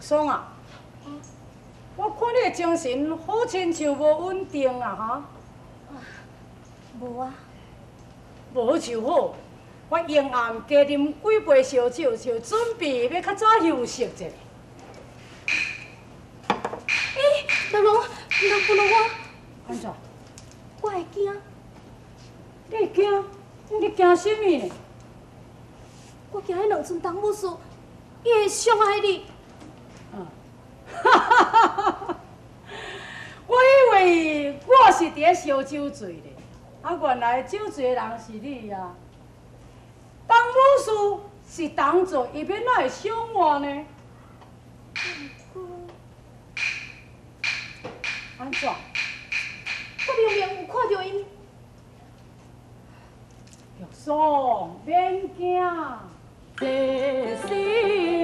爽啊！我看你的精神好亲像无稳定啊，哈！无啊，无就好。我沿暗加啉几杯烧酒，就准备要较早休息者。大龙，你若不能我，安怎？我会惊。你会惊？你惊什么呢？我惊迄两尊当母师，伊会伤害你。我以为我是伫咧烧酒醉咧，原来酒醉的人是你啊！当母师是当做，伊要哪会伤我呢？安怎？我明明有看到因。玉爽，免惊。这世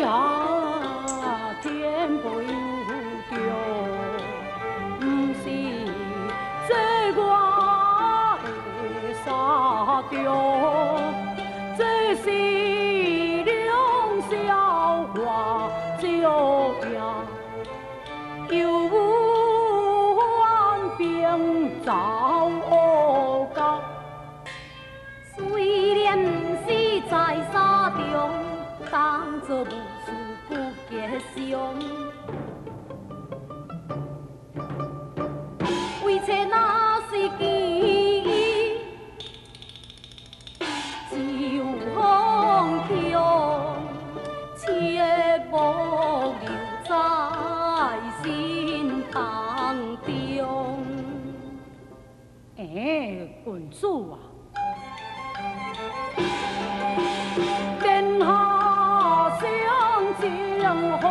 下天不由着，不是这我的傻着，这是两笑话照影，又万变造恶角。虽然不是在沙中，当作无事不吉祥。为切若是见就风强，切莫留在心当中。郡主啊！天下相情好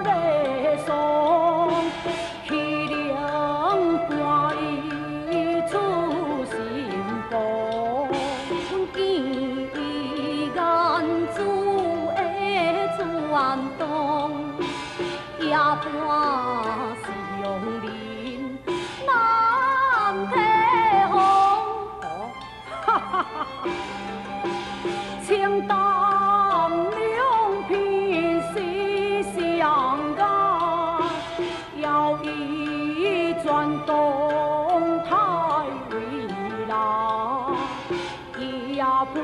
来爽，气量伴伊出心房。阮见眼珠的转动，夜半是用林难体红。哈哈哈！清淡两片是相干，要以转动太为难。伊也半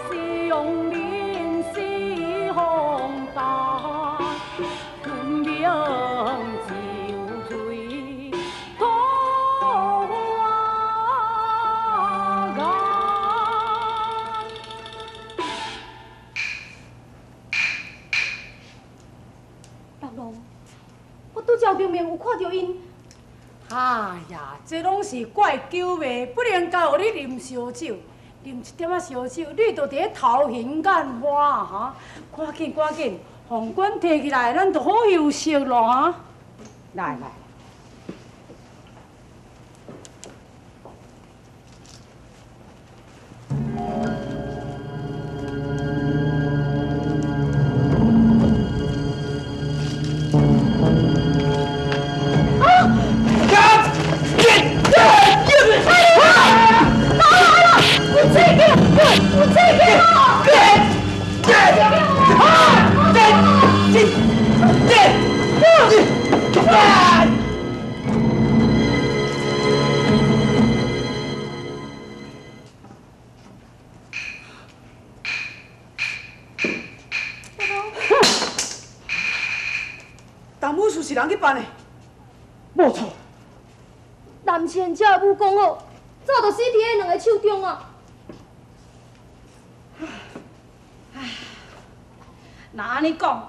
是用林是风大，分明就醉桃花眼。大龙，我拄则明明有看到因。哎呀，这拢是怪酒味，不能教你啉烧酒。啉一点仔烧酒，你就伫咧头晕眼花啊！哈，赶紧，皇冠摕起来，咱就好休息咯哈。来。当武术是人去办的，无错。男仙这武功好，早就死伫迄两个手中啊！那安尼讲，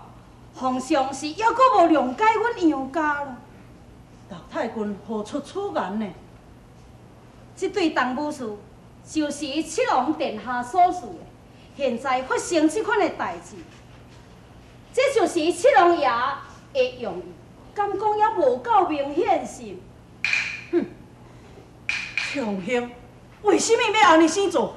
皇上是还阁无谅解阮杨家咯？老太君何出此言呢？这对当武士就是七王殿下所事的，现在发生这款的代志，这就是七王爷的用意，敢讲也无够明显是？哼！强兄，为什么要安尼生做？